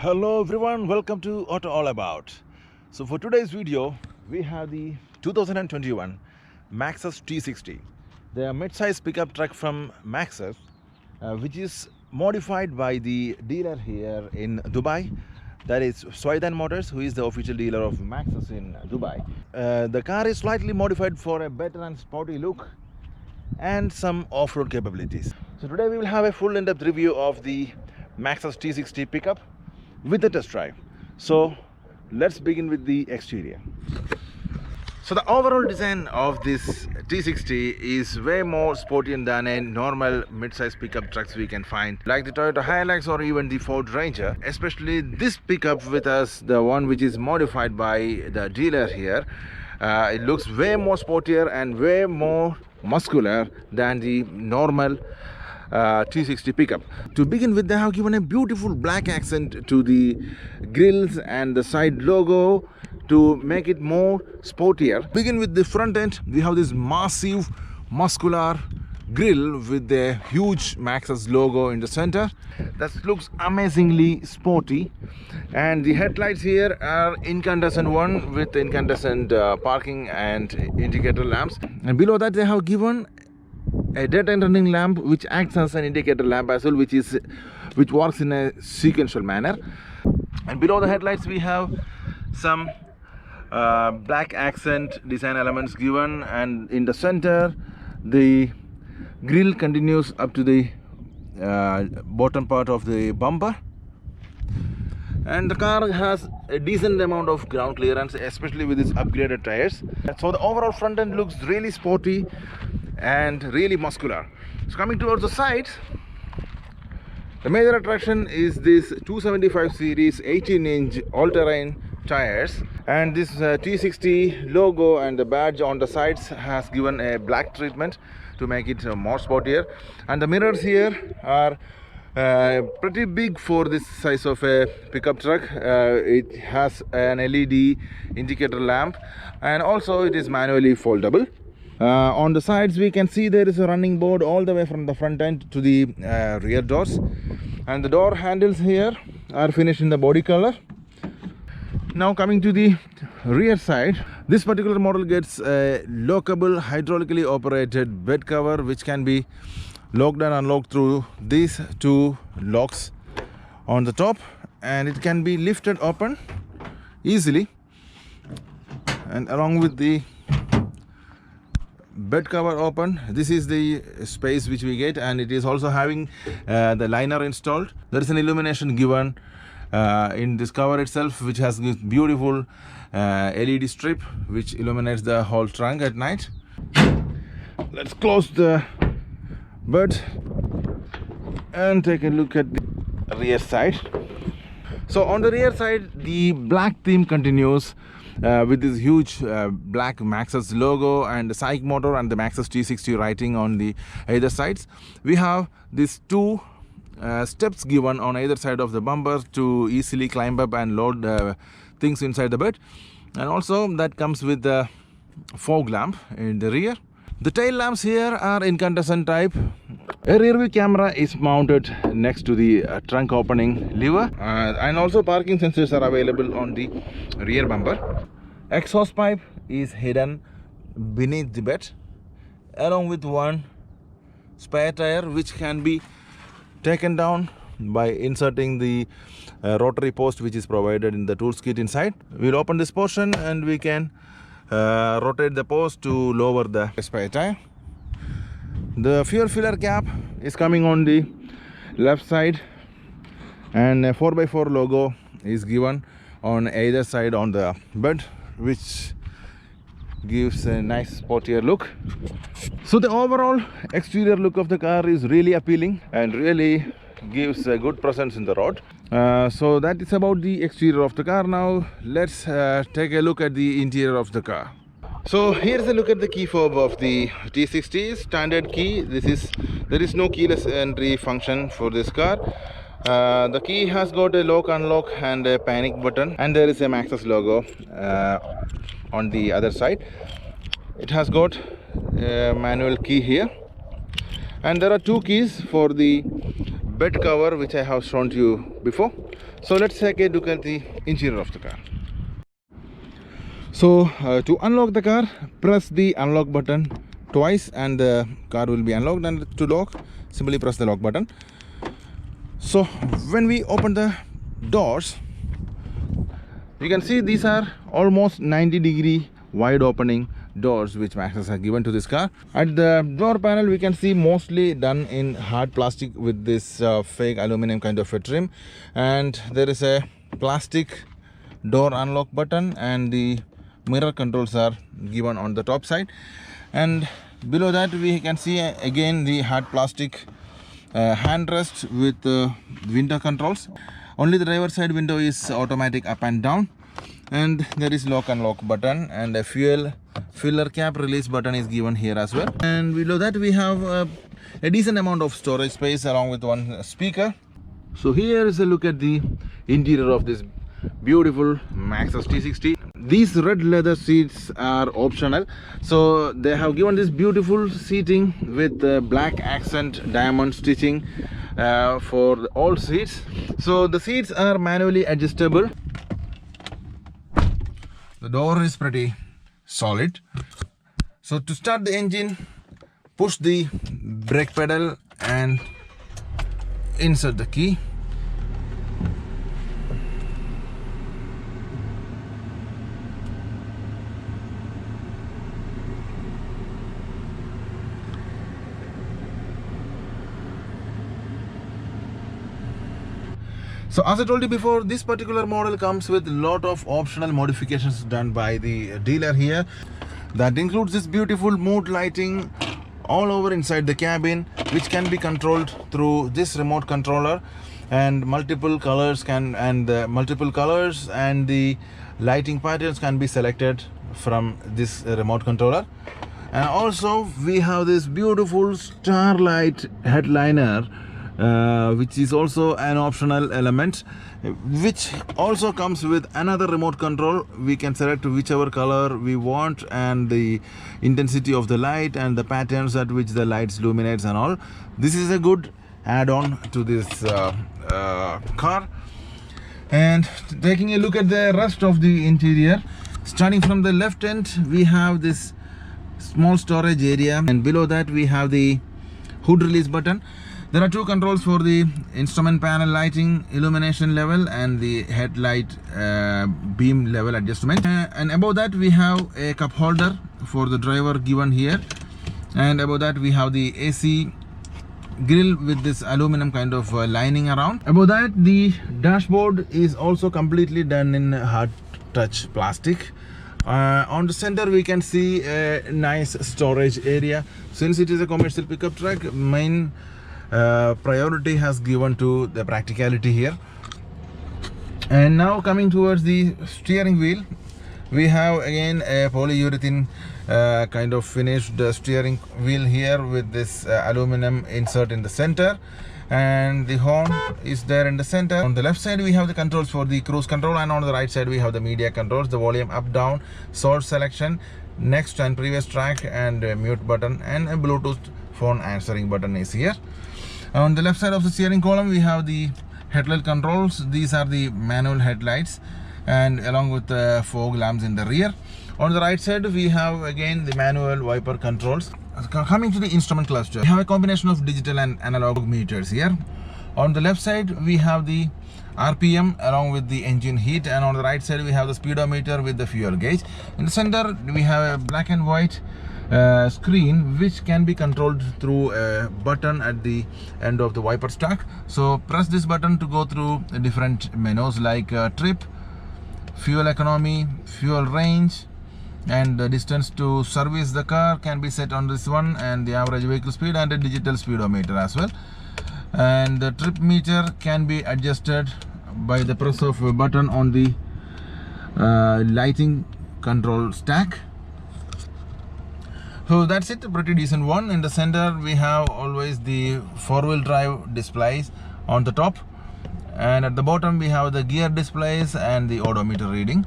Hello everyone, welcome to Auto All About. So for today's video, we have the 2021 Maxus T60, the mid-size pickup truck from Maxus, which is modified by the dealer here in Dubai. That is Swaidan Motors, who is the official dealer of Maxus in Dubai. The car is slightly modified for a better and sporty look and some off-road capabilities. So today we will have a full in-depth review of the Maxus T60 pickup with a test drive. So let's begin with the exterior. So the overall design of this T60 is way more sporty than a normal mid-size pickup trucks we can find, like the Toyota Hilux or even the Ford Ranger. Especially this pickup with us, the one which is modified by the dealer here, it looks way more sportier and way more muscular than the normal T60 pickup. To begin with, they have given a beautiful black accent to the grills and the side logo to make it more sportier. Begin with the front end, we have this massive muscular grill with the huge Maxus logo in the center. That looks amazingly sporty. And the headlights here are incandescent one with incandescent parking and indicator lamps. And below that they have given a daytime running lamp which acts as an indicator lamp as well, which works in a sequential manner. And below the headlights we have some black accent design elements given, and in the center the grille continues up to the bottom part of the bumper. And the car has a decent amount of ground clearance, especially with its upgraded tires. So the overall front end looks really sporty and really muscular. So coming towards the sides, the major attraction is this 275 series 18-inch all-terrain tires, and this T60 logo and the badge on the sides has given a black treatment to make it more sportier. And the mirrors here are pretty big for this size of a pickup truck. It has an LED indicator lamp, and also it is manually foldable. On the sides we can see there is a running board all the way from the front end to the rear doors, and the door handles here are finished in the body color. Now coming to the rear side, this particular model gets a lockable hydraulically operated bed cover which can be locked and unlocked through these two locks on the top, and it can be lifted open easily. And along with the bed cover open, this is the space which we get, and it is also having the liner installed. There is an illumination given in this cover itself, which has this beautiful LED strip which illuminates the whole trunk at night. Let's close the bed and take a look at the rear side. So on the rear side, the black theme continues with this huge black Maxus logo and the SAIC motor and the Maxus T60 writing on the either sides. We have these two steps given on either side of the bumper to easily climb up and load things inside the bed, and also that comes with the fog lamp in the rear. The tail lamps here are incandescent type. A rear view camera is mounted next to the trunk opening lever, and also parking sensors are available on the rear bumper. Exhaust pipe is hidden beneath the bed, along with one spare tire which can be taken down by inserting the rotary post which is provided in the tools kit inside. We'll open this portion and we can rotate the post to lower the spare tire. The fuel filler cap is coming on the left side, and a 4x4 logo is given on either side on the bed, which gives a nice sportier look. So the overall exterior look of the car is really appealing and really gives a good presence in the road. So that is about the exterior of the car. Now let's take a look at the interior of the car. So here's a look at the key fob of the T60. Standard key. There is no keyless entry function for this car. The key has got a lock, unlock and a panic button, and there is a Maxus logo on the other side. It has got a manual key here, and there are two keys for the bed cover which I have shown to you before. So let's take a look at the interior of the car. So to unlock the car, press the unlock button twice and the car will be unlocked, and to lock, simply press the lock button. So when we open the doors, you can see these are almost 90-degree wide opening doors which Maxus has given to this car. At the door panel we can see mostly done in hard plastic with this fake aluminum kind of a trim, and there is a plastic door unlock button, and the mirror controls are given on the top side, and below that we can see again the hard plastic handrest with window controls. Only the driver side window is automatic up and down, and there is lock and lock button, and a fuel filler cap release button is given here as well. And below that we have a decent amount of storage space along with one speaker. So here is a look at the interior of this beautiful Maxus T60. These red leather seats are optional, so they have given this beautiful seating with black accent diamond stitching for all seats. So the seats are manually adjustable. The door is pretty solid. So to start the engine, push the brake pedal and insert the key. So as I told you before, this particular model comes with a lot of optional modifications done by the dealer here. That includes this beautiful mood lighting all over inside the cabin, which can be controlled through this remote controller, and multiple colors and the lighting patterns can be selected from this remote controller. And also we have this beautiful starlight headliner, which is also an optional element, which also comes with another remote control. We can select whichever color we want, and the intensity of the light and the patterns at which the lights illuminates and all. This is a good add-on to this car. And taking a look at the rest of the interior, starting from the left end we have this small storage area, and below that we have the hood release button. There are two controls for the instrument panel lighting illumination level and the headlight beam level adjustment. And above that we have a cup holder for the driver given here, and above that we have the AC grill with this aluminum kind of lining around. Above that the dashboard is also completely done in hard touch plastic. On the center we can see a nice storage area. Since it is a commercial pickup truck, main priority has given to the practicality here. And now coming towards the steering wheel, we have again a polyurethane kind of finished steering wheel here with this aluminum insert in the center, and the horn is there in the center. On the left side we have the controls for the cruise control, and on the right side we have the media controls, the volume up down, source selection, next and previous track, and mute button, and a Bluetooth phone answering button is here. On the left side of the steering column we have the headlight controls. These are the manual headlights, and along with the fog lamps in the rear. On the right side we have again the manual wiper controls. Coming to the instrument cluster, we have a combination of digital and analog meters here. On the left side we have the RPM along with the engine heat, and on the right side we have the speedometer with the fuel gauge. In the center we have a black and white screen which can be controlled through a button at the end of the wiper stack. So press this button to go through different menus like trip, fuel economy, fuel range, and the distance to service the car can be set on this one, and the average vehicle speed, and a digital speedometer as well. And the trip meter can be adjusted by the press of a button on the lighting control stack. So that's it, a pretty decent one. In the center we have always the four-wheel drive displays on the top, and at the bottom we have the gear displays and the odometer reading.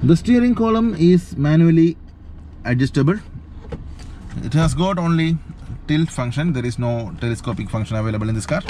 The steering column is manually adjustable. It has got only tilt function. There is no telescopic function available in this car.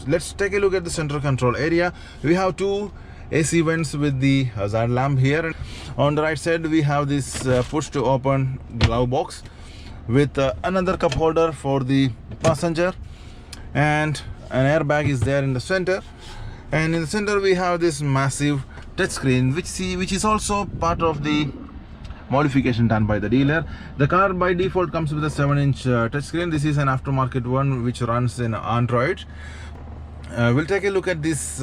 Let's take a look at the center control area. We have two AC vents with the hazard lamp here. On the right side we have this push to open glove box with another cup holder for the passenger, and an airbag is there in the center. And in the center we have this massive touchscreen which is also part of the modification done by the dealer. The car by default comes with a 7-inch touchscreen. This is an aftermarket one which runs in Android. We'll take a look at this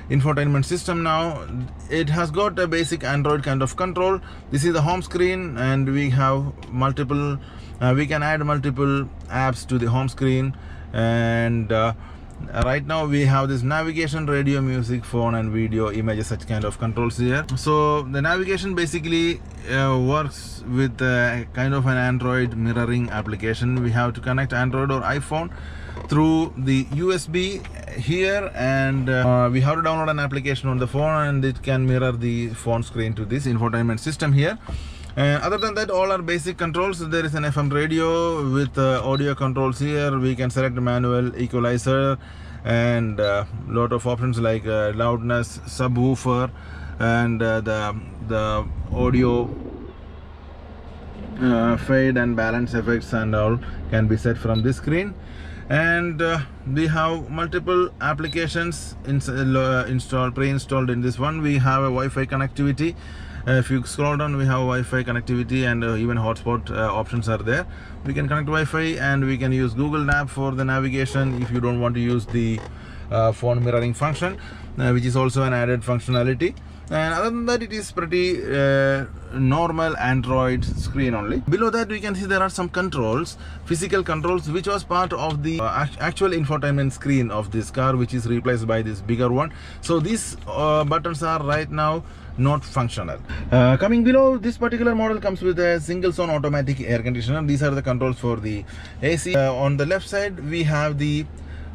infotainment system now. It has got a basic Android kind of control. This is the home screen, and we have multiple we can add multiple apps to the home screen. And right now we have this navigation, radio, music, phone and video, images, such kind of controls here. So the navigation basically works with kind of an Android mirroring application. We have to connect Android or iPhone through the USB here, and we have to download an application on the phone, and it can mirror the phone screen to this infotainment system here. And other than that, all are basic controls. There is an FM radio with audio controls here. We can select manual equalizer and lot of options like loudness, subwoofer, and the audio fade and balance effects and all can be set from this screen. And we have multiple applications pre-installed in this one. We have a Wi-Fi connectivity. If you scroll down, we have Wi-Fi connectivity, and even hotspot options are there. We can connect Wi-Fi, and we can use Google Map for the navigation if you don't want to use the phone mirroring function, which is also an added functionality. And other than that, it is pretty normal Android screen only. Below that we can see there are some controls, physical controls, which was part of the actual infotainment screen of this car, which is replaced by this bigger one. So these buttons are right now not functional. Coming below, this particular model comes with a single zone automatic air conditioner. These are the controls for the AC. On the left side we have the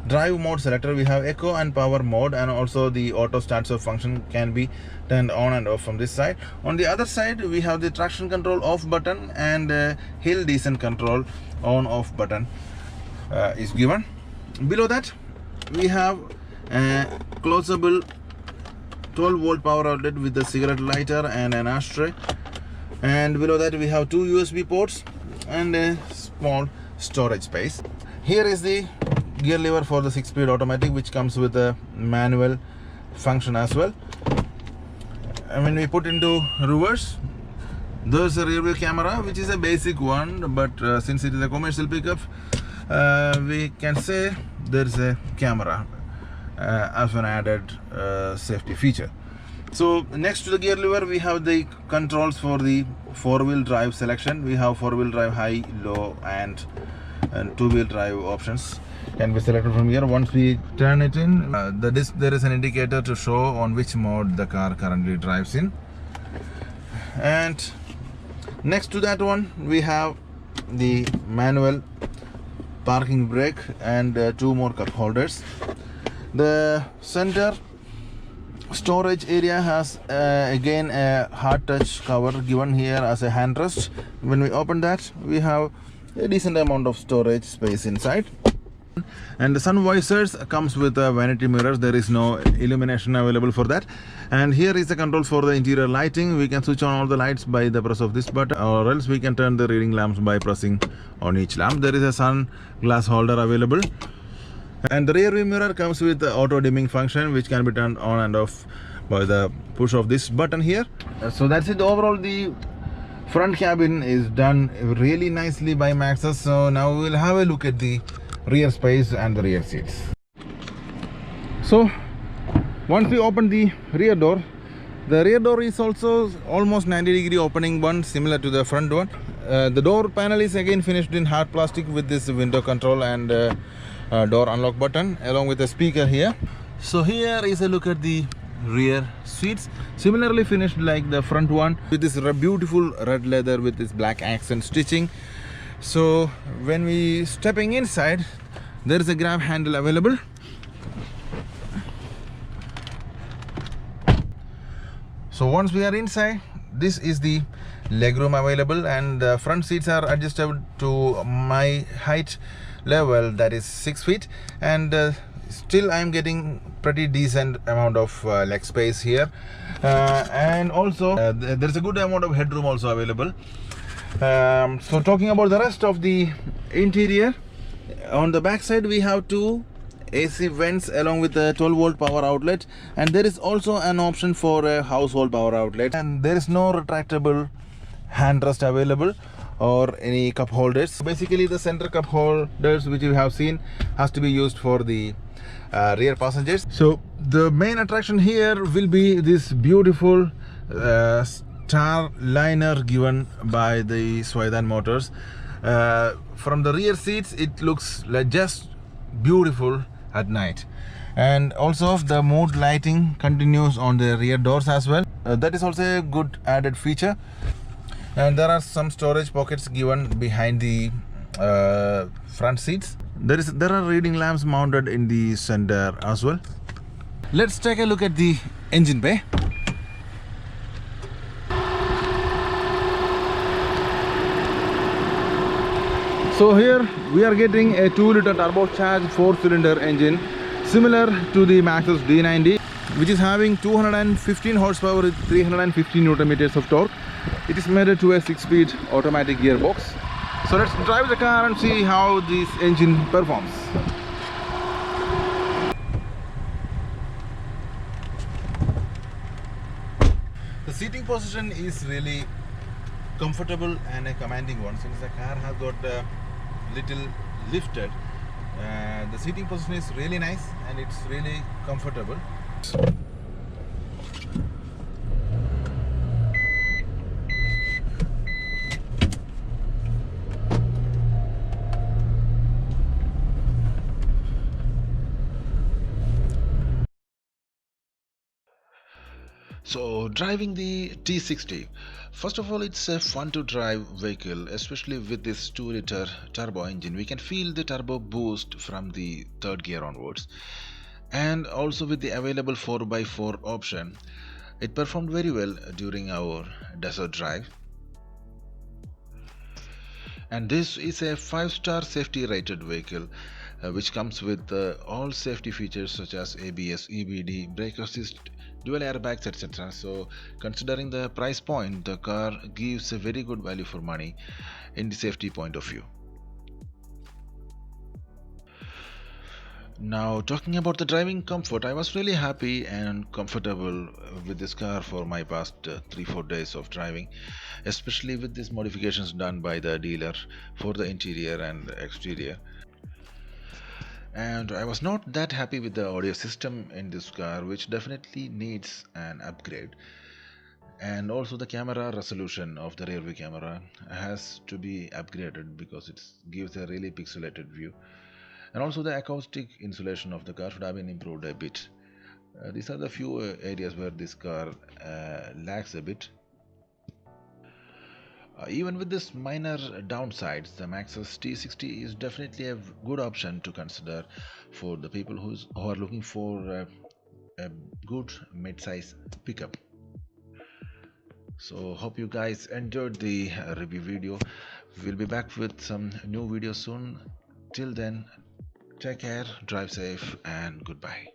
drive mode selector. We have eco and power mode, and also the auto start stop function can be turned on and off from this side. On the other side we have the traction control off button, and hill descent control on off button is given. Below that we have a closable 12-volt power outlet with a cigarette lighter and an ashtray. And below that we have two USB ports and a small storage space. Here is the gear lever for the 6-speed automatic, which comes with a manual function as well. And when we put into reverse, there's a rear view camera, which is a basic one, but since it is a commercial pickup, we can say there's a camera as an added safety feature. So next to the gear lever we have the controls for the 4-wheel drive selection. We have 4-wheel drive high, low and 2-wheel drive options can be selected from here. Once we turn it in, there is an indicator to show on which mode the car currently drives in. And next to that one we have the manual parking brake and two more cup holders. The center storage area has again a hard touch cover given here as a hand rest. When we open that, we have a decent amount of storage space inside. And the sun visors comes with vanity mirrors. There is no illumination available for that. And here is the control for the interior lighting. We can switch on all the lights by the press of this button, or else we can turn the reading lamps by pressing on each lamp. There is a sun glass holder available. And the rear view mirror comes with the auto dimming function, which can be turned on and off by the push of this button here. So that's it. Overall, the front cabin is done really nicely by Maxus. So now we'll have a look at the rear space and the rear seats. So once we open the rear door is also almost 90-degree opening one, similar to the front one. The door panel is again finished in hard plastic with this window control and door unlock button, along with a speaker here. So here is a look at the rear seats, similarly finished like the front one, with this beautiful red leather with this black accent stitching. So when we stepping inside, there is a grab handle available. So once we are inside, this is the legroom available, and the front seats are adjustable to my height level, that is 6 feet, and still I am getting pretty decent amount of leg space here, and also there is a good amount of headroom also available. So talking about the rest of the interior, on the back side we have two AC vents along with a 12-volt power outlet, and there is also an option for a household power outlet, and there is no retractable handrest available or any cup holders. Basically the center cup holders which you have seen has to be used for the rear passengers. So the main attraction here will be this beautiful star liner given by the Swaidan motors. From the rear seats it looks like just beautiful at night, and also the mood lighting continues on the rear doors as well. That is also a good added feature, and there are some storage pockets given behind the front seats. There are reading lamps mounted in the center as well. Let's take a look at the engine bay. So here we are getting a 2-liter turbocharged 4-cylinder engine similar to the Maxus D90, which is having 215 horsepower with 350 Newton meters of torque. It is mated to a 6-speed automatic gearbox. So let's drive the car and see how this engine performs. The seating position is really comfortable and a commanding one, since the car has got a little lifted. The seating position is really nice and it's really comfortable. So driving the T60, first of all, it's a fun to drive vehicle, especially with this 2-liter turbo engine. We can feel the turbo boost from the third gear onwards, and also with the available 4x4 option, it performed very well during our desert drive. And this is a 5-star safety rated vehicle, which comes with all safety features such as ABS, EBD, brake assist, dual airbags, etc. So considering the price point, the car gives a very good value for money in the safety point of view. Now talking about the driving comfort, I was really happy and comfortable with this car for my past 3-4 days of driving, especially with these modifications done by the dealer for the interior and exterior. And I was not that happy with the audio system in this car, which definitely needs an upgrade. And also the camera resolution of the rear view camera has to be upgraded because it gives a really pixelated view. And also the acoustic insulation of the car should have been improved a bit. These are the few areas where this car lacks a bit. Even with this minor downsides, the Maxus T60 is definitely a good option to consider for the people who are looking for a good mid-size pickup. So hope you guys enjoyed the review video. We'll be back with some new videos soon. Till then, take care, drive safe, and goodbye.